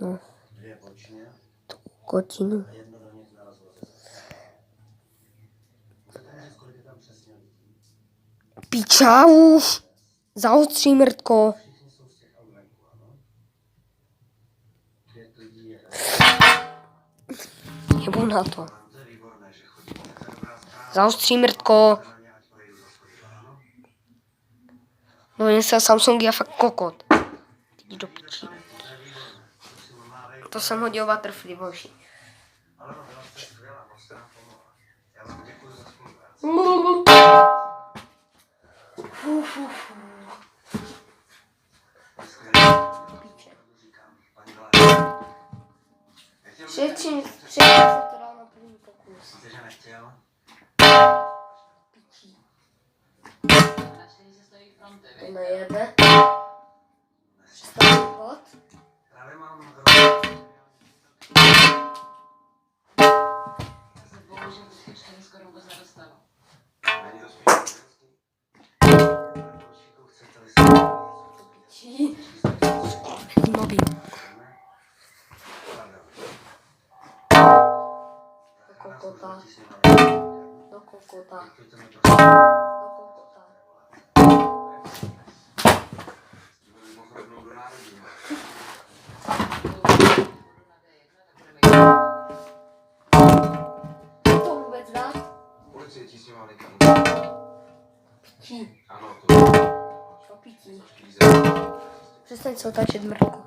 No. Dvě bočně. Tu kotinu. A jedno do nich narazilo ze zase. Můžete mi říct, kolik je tam přesně lidí? Pičávu! Zaostří mrtko. Všichni jsou z těch aut venku, ano? 5 lidí je. Nebo na to. To je výborné, že chodíte. To je dobrá zpráva. Zaostří mrtko. Na ně, ať projdu za chodidla, ano? No jen se Samsung je fakt kokot. Jdi do piči. To je výborné. To si mamá To jsem hodil waterfree, boži. ale no, byla jste skvělá, moc jste nám pomohla. Já vám děkuji za spolupráci. Předtím se to dal na první pokus. Myslíte, že nechtěl? To nejede. Představný bod. Právě mám Bohužel vždycky 4 skoro vůbec nedostalo. Není to spíš anglický? Chcete-li se Mobil. Do kokota. Do kokota. Do kokota. Co to vůbec dá? Policie ti s ním malý Pití. Ano, to To pití. je Přestaň se otáčet mrtko.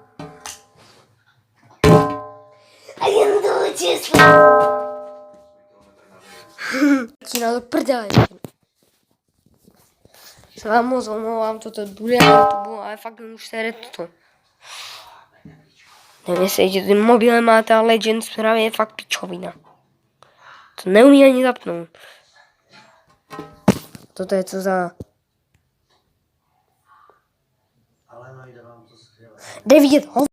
A jen to číslo. Ti na to prdele. Se vám moc omlouvám, toto bude na YouTube, ale fakt už se to. Nevím, jestli ty mobily máte, ale Legends právě je fakt pičovina. To neumí ani zapnout. Toto je co za... Ale no, jde vám to skvěle. 9 ho...